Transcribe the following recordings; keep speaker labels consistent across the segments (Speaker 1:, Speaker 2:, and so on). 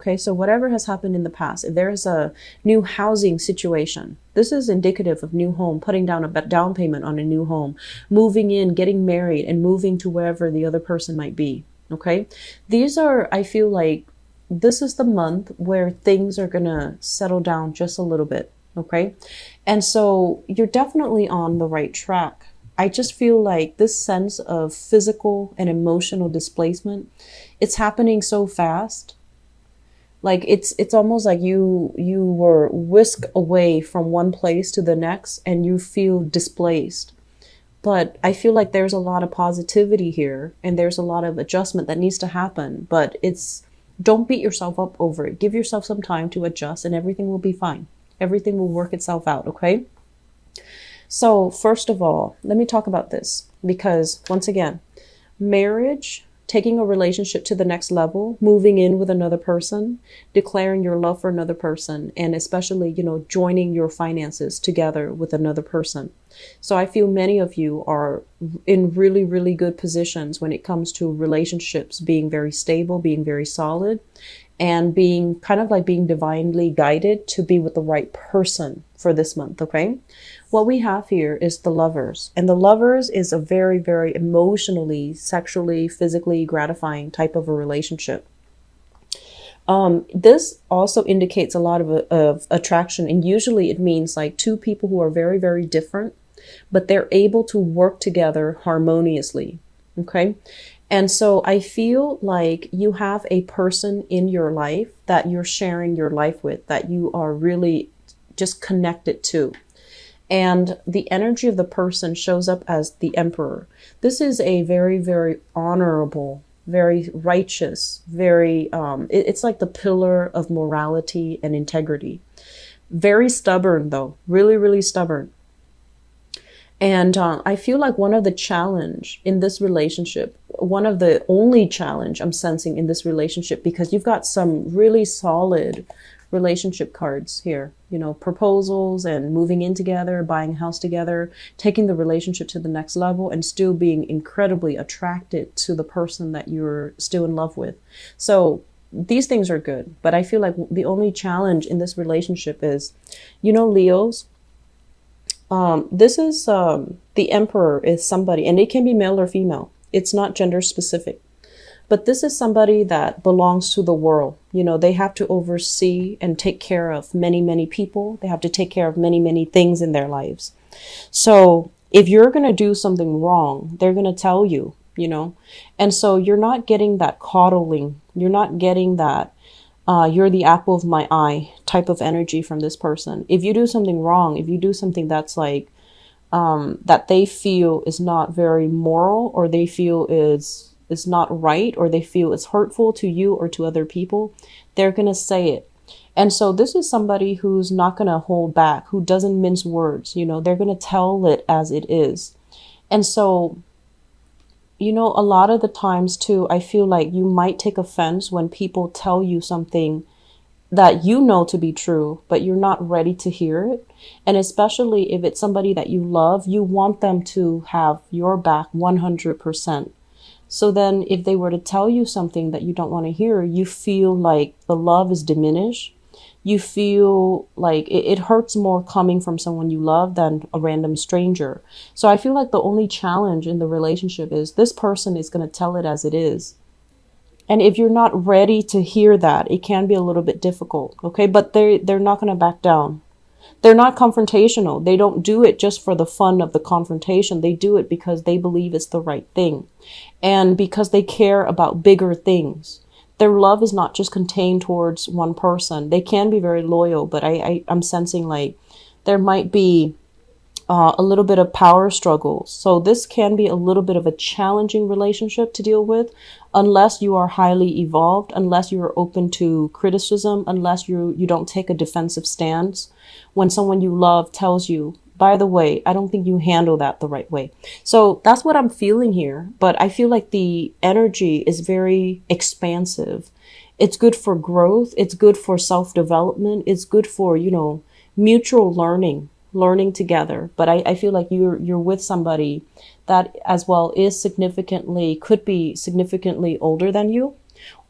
Speaker 1: Okay, so whatever has happened in the past, if there's a new housing situation, this is indicative of new home, putting down a down payment on a new home, moving in, getting married, and moving to wherever the other person might be. Okay, these are, I feel like this is the month where things are gonna settle down just a little bit. Okay, and so you're definitely on the right track. I just feel like this sense of physical and emotional displacement, it's happening so fast. Like it's almost like you were whisked away from one place to the next and you feel displaced. But I feel like there's a lot of positivity here and there's a lot of adjustment that needs to happen. But don't beat yourself up over it. Give yourself some time to adjust and everything will be fine. Everything will work itself out, okay? So first of all, let me talk about this because once again, marriage, taking a relationship to the next level, moving in with another person, declaring your love for another person, and especially, joining your finances together with another person. So I feel many of you are in really, really good positions when it comes to relationships being very stable, being very solid, and being kind of like being divinely guided to be with the right person for this month, okay? What we have here is the Lovers, and the Lovers is a very, very emotionally, sexually, physically gratifying type of a relationship. This also indicates a lot of attraction, and usually it means like two people who are very, very different, but they're able to work together harmoniously, okay? And so I feel like you have a person in your life that you're sharing your life with, that you are really just connected to. And the energy of the person shows up as the Emperor. This is a very, very honorable, very righteous, it's like the pillar of morality and integrity. Very stubborn though, really, really stubborn. And I feel like one of the challenge in this relationship, one of the only challenge I'm sensing in this relationship, because you've got some really solid relationship cards here, proposals and moving in together, buying a house together, taking the relationship to the next level and still being incredibly attracted to the person that you're still in love with. So these things are good, but I feel like the only challenge in this relationship is, Leos, this is, the Emperor is somebody, and it can be male or female. It's not gender specific. But this is somebody that belongs to the world. They have to oversee and take care of many, many people. They have to take care of many, many things in their lives. So if you're going to do something wrong, they're going to tell you, And so you're not getting that coddling. You're not getting that you're the apple of my eye type of energy from this person. If you do something wrong, if you do something that's like, that they feel is not very moral, or they feel is not right, or they feel it's hurtful to you or to other people, they're going to say it. And so this is somebody who's not going to hold back, who doesn't mince words. They're going to tell it as it is. And so, a lot of the times too, I feel like you might take offense when people tell you something that you know to be true, but you're not ready to hear it. And especially if it's somebody that you love, you want them to have your back 100%. So then if they were to tell you something that you don't want to hear, you feel like the love is diminished. You feel like it hurts more coming from someone you love than a random stranger. So I feel like the only challenge in the relationship is this person is going to tell it as it is. And if you're not ready to hear that, it can be a little bit difficult. Okay. But they're not going to back down. They're not confrontational. They don't do it just for the fun of the confrontation. They do it because they believe it's the right thing. And because they care about bigger things. Their love is not just contained towards one person. They can be very loyal, but I'm sensing like there might be a little bit of power struggles. So this can be a little bit of a challenging relationship to deal with unless you are highly evolved, unless you are open to criticism, unless you don't take a defensive stance when someone you love tells you, by the way, I don't think you handle that the right way. So that's what I'm feeling here. But I feel like the energy is very expansive. It's good for growth. It's good for self-development. It's good for, mutual learning together. But I feel like you're with somebody that as well could be significantly older than you,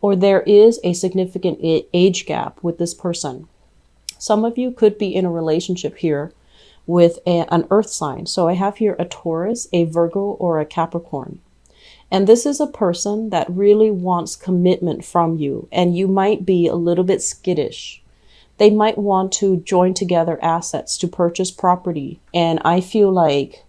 Speaker 1: or there is a significant age gap with this person. Some of you could be in a relationship here with an earth sign. So I have here a Taurus, a Virgo, or a Capricorn. And this is a person that really wants commitment from you, and you might be a little bit skittish. They might want to join together assets to purchase property. And I feel like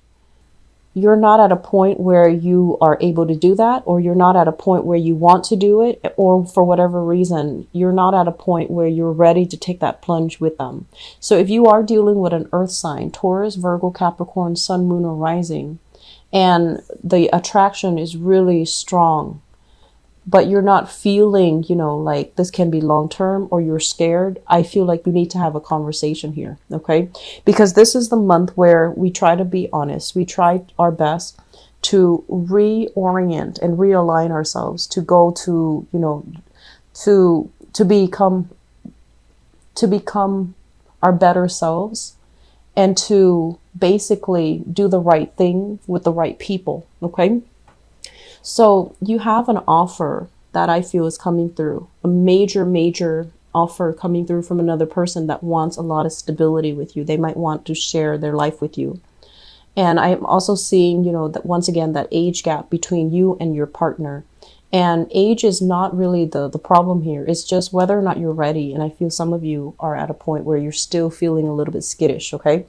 Speaker 1: you're not at a point where you are able to do that, or you're not at a point where you want to do it, or for whatever reason, you're not at a point where you're ready to take that plunge with them. So if you are dealing with an earth sign, Taurus, Virgo, Capricorn, Sun, Moon, or Rising, and the attraction is really strong, but you're not feeling, like this can be long term, or you're scared, I feel like we need to have a conversation here, okay? Because this is the month where we try to be honest. We try our best to reorient and realign ourselves to go to, to become our better selves, and to basically do the right thing with the right people, okay? So you have an offer that I feel is coming through, a major offer coming through from another person that wants a lot of stability with you. They might want to share their life with you. And I'm also seeing, that once again, that age gap between you and your partner. And age is not really the problem here. It's just whether or not you're ready. And I feel some of you are at a point where you're still feeling a little bit skittish, okay?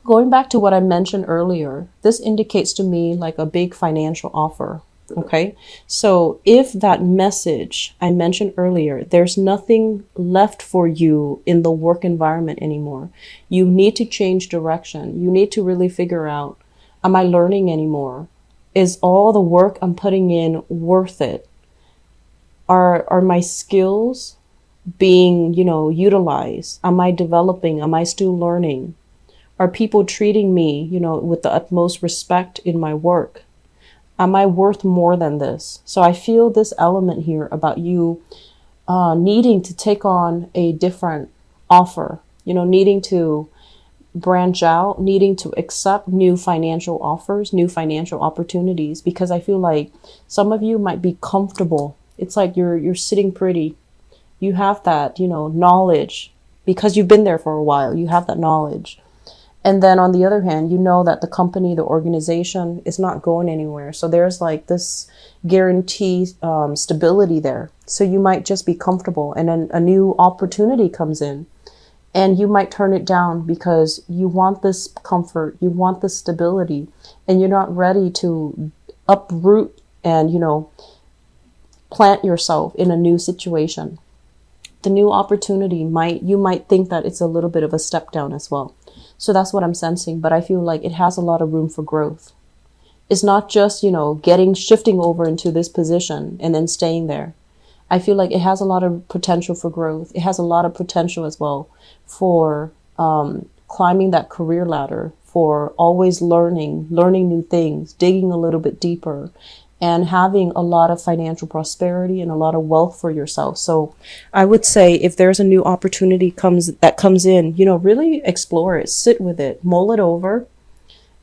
Speaker 1: Going back to what I mentioned earlier, this indicates to me like a big financial offer, okay? So if that message I mentioned earlier, there's nothing left for you in the work environment anymore. You need to change direction. You need to really figure out, am I learning anymore? Is all the work I'm putting in worth it? Are my skills being, utilized? Am I developing? Am I still learning? Are people treating me, with the utmost respect in my work? Am I worth more than this? So I feel this element here about you needing to take on a different offer, needing to branch out, needing to accept new financial offers, new financial opportunities, because I feel like some of you might be comfortable. It's like you're sitting pretty. You have that, knowledge because you've been there for a while. You have that knowledge. And then on the other hand, you know that the company, the organization is not going anywhere. So there's like this guarantee stability there. So you might just be comfortable, and then a new opportunity comes in and you might turn it down because you want this comfort, you want this stability, and you're not ready to uproot and, plant yourself in a new situation. The new opportunity you might think that it's a little bit of a step down as well. So that's what I'm sensing, but I feel like it has a lot of room for growth. It's not just, shifting over into this position and then staying there. I feel like it has a lot of potential for growth. It has a lot of potential as well for climbing that career ladder, for always learning new things, digging a little bit deeper, and having a lot of financial prosperity and a lot of wealth for yourself. So I would say if there's a new opportunity that comes in, really explore it, sit with it, mull it over,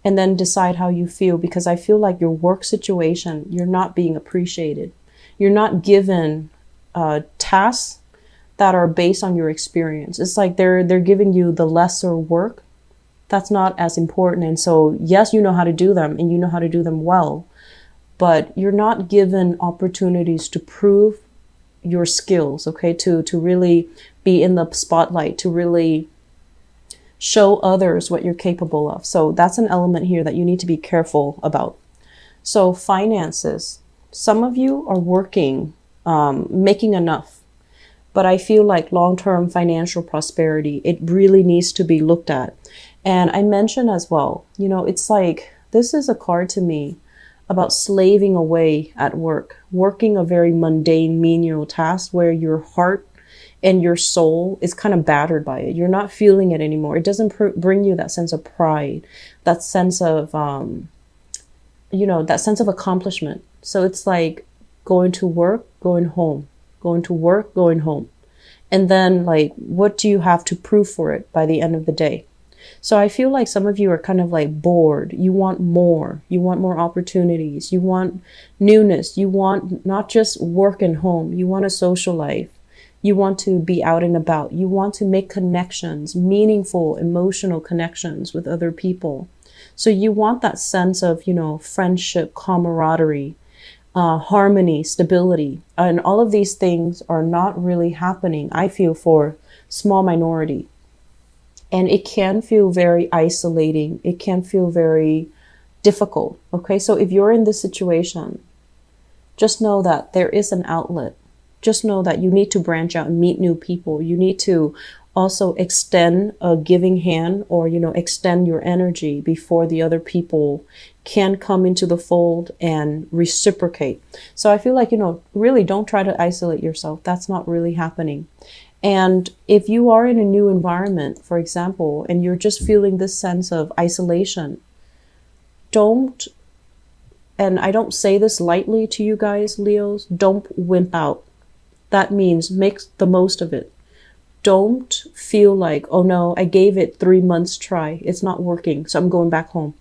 Speaker 1: and then decide how you feel, because I feel like your work situation, you're not being appreciated. You're not given tasks that are based on your experience. It's like they're giving you the lesser work that's not as important. And so, yes, you know how to do them and you know how to do them well, but you're not given opportunities to prove your skills, okay? To really be in the spotlight, to really show others what you're capable of. So that's an element here that you need to be careful about. So finances, some of you are working, making enough, but I feel like long-term financial prosperity, it really needs to be looked at. And I mentioned as well, it's like, this is a card to me about slaving away at work, working a very mundane, menial task where your heart and your soul is kind of battered by it. You're not feeling it anymore. It doesn't bring you that sense of pride, that sense of, that sense of accomplishment. So it's like going to work, going home, going to work, going home. And then like, what do you have to prove for it by the end of the day? So I feel like some of you are kind of like bored. You want more. You want more opportunities. You want newness. You want not just work and home. You want a social life. You want to be out and about. You want to make connections, meaningful, emotional connections with other people. So you want that sense of, friendship, camaraderie, harmony, stability. And all of these things are not really happening, I feel, for small minority. And it can feel very isolating. It can feel very difficult. Okay, so if you're in this situation, just know that there is an outlet. Just know that you need to branch out and meet new people. You need to also extend a giving hand, or, extend your energy before the other people can come into the fold and reciprocate. So I feel like, really don't try to isolate yourself. That's not really happening. And if you are in a new environment, for example, and you're just feeling this sense of isolation, don't, and I don't say this lightly to you guys, Leos, don't wimp out. That means make the most of it. Don't feel like, oh no, I gave it 3 months try. It's not working, so I'm going back home.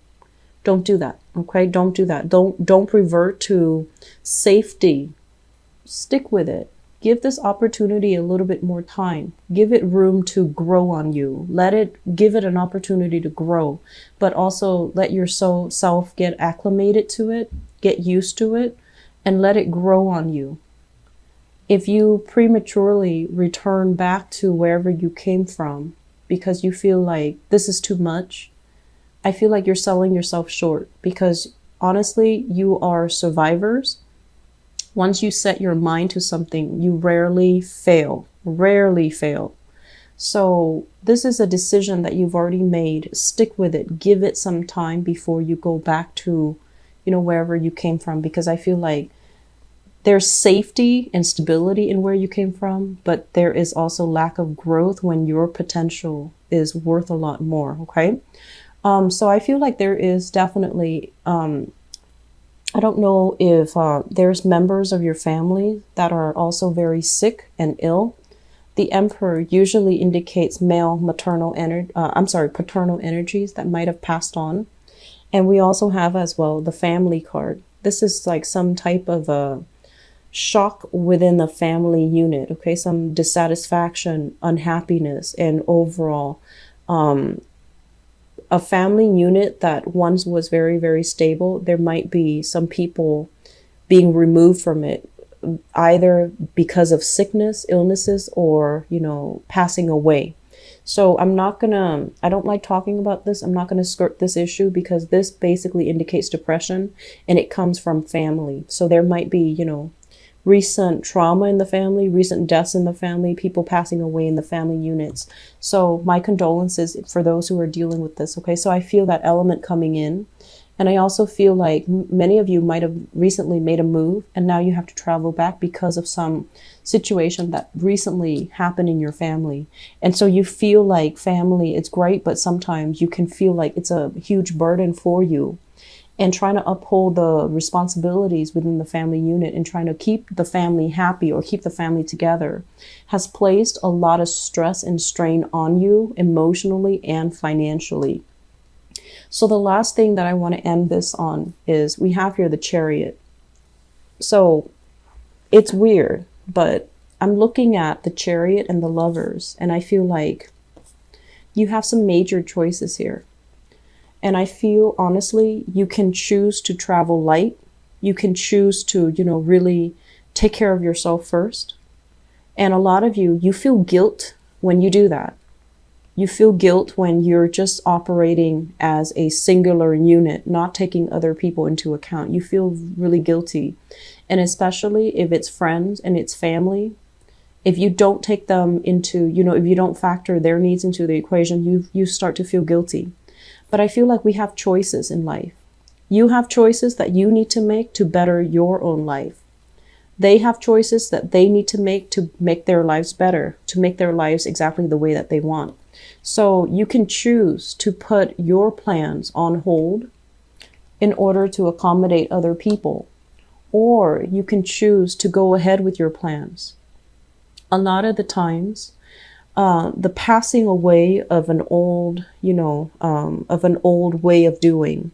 Speaker 1: Don't do that. Okay? Don't do that. Don't revert to safety. Stick with it. Give this opportunity a little bit more time. Give it room to grow on you. Give it an opportunity to grow, but also let your self get acclimated to it, get used to it, and let it grow on you. If you prematurely return back to wherever you came from because you feel like this is too much, I feel like you're selling yourself short, because honestly, you are survivors. Once you set your mind to something, you rarely fail. So this is a decision that you've already made. Stick with it. Give it some time before you go back to, wherever you came from, because I feel like there's safety and stability in where you came from, but there is also lack of growth when your potential is worth a lot more. Okay. So I feel like there is definitely, I don't know if there's members of your family that are also very sick and ill. The Emperor usually indicates paternal energies that might have passed on. And we also have as well the family card. This is like some type of a shock within the family unit. Okay, some dissatisfaction, unhappiness, and overall, a family unit that once was very, very stable, there might be some people being removed from it, either because of sickness, illnesses, or, passing away. So I don't like talking about this. I'm not going to skirt this issue, because this basically indicates depression, and it comes from family. So there might be, recent trauma in the family, recent deaths in the family, people passing away in the family units. So my condolences for those who are dealing with this. Okay, so I feel that element coming in. And I also feel like many of you might have recently made a move, and now you have to travel back because of some situation that recently happened in your family. And so you feel like family, it's great, but sometimes you can feel like it's a huge burden for you. And trying to uphold the responsibilities within the family unit and trying to keep the family happy or keep the family together has placed a lot of stress and strain on you emotionally and financially. So the last thing that I want to end this on is we have here the Chariot. So it's weird, but I'm looking at the Chariot and the Lovers, and I feel like you have some major choices here. And I feel, honestly, you can choose to travel light. You can choose to, really take care of yourself first. And a lot of you feel guilt when you do that. You feel guilt when you're just operating as a singular unit, not taking other people into account. You feel really guilty. And especially if it's friends and it's family, if you don't take them into, if you don't factor their needs into the equation, you start to feel guilty. But I feel like we have choices in life. You have choices that you need to make to better your own life. They have choices that they need to make their lives better, to make their lives exactly the way that they want. So you can choose to put your plans on hold in order to accommodate other people, or you can choose to go ahead with your plans. A lot of the times, the passing away of an old, of an old way of doing,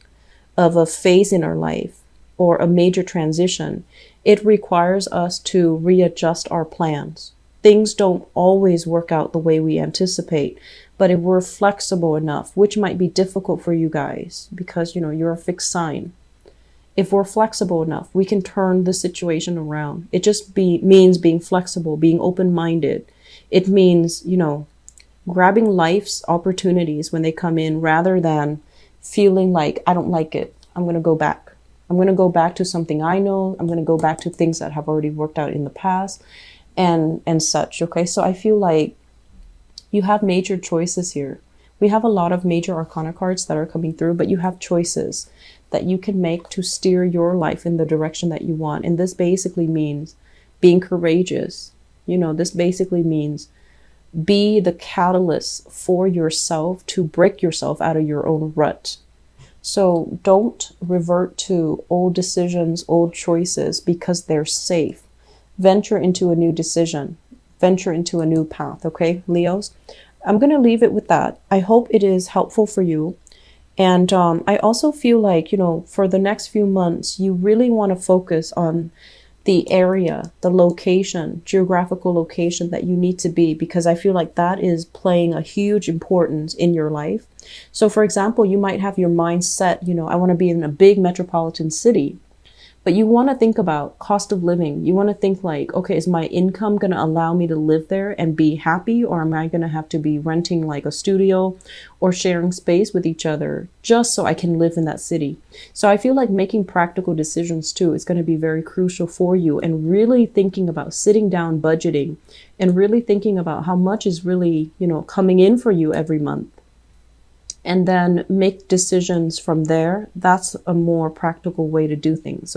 Speaker 1: of a phase in our life, or a major transition, it requires us to readjust our plans. Things don't always work out the way we anticipate, but if we're flexible enough, which might be difficult for you guys because, you're a fixed sign. If we're flexible enough, we can turn the situation around. It just means being flexible, being open-minded. It means, grabbing life's opportunities when they come in rather than feeling like, I don't like it, I'm going to go back. I'm going to go back to something I know. I'm going to go back to things that have already worked out in the past and such. Okay. So I feel like you have major choices here. We have a lot of major arcana cards that are coming through, but you have choices that you can make to steer your life in the direction that you want. And this basically means being courageous. This basically means be the catalyst for yourself to break yourself out of your own rut. So don't revert to old decisions, old choices because they're safe. Venture into a new decision. Venture into a new path. Okay, Leos? I'm going to leave it with that. I hope it is helpful for you. And I also feel like, for the next few months, you really want to focus on the area, the location, geographical location that you need to be, because I feel like that is playing a huge importance in your life. So for example, you might have your mind set, I want to be in a big metropolitan city, but you want to think about cost of living. You want to think like, okay, is my income going to allow me to live there and be happy? Or am I going to have to be renting like a studio or sharing space with each other just so I can live in that city? So I feel like making practical decisions too is going to be very crucial for you, and really thinking about sitting down, budgeting, and really thinking about how much is really, coming in for you every month. And then make decisions from there. That's a more practical way to do things.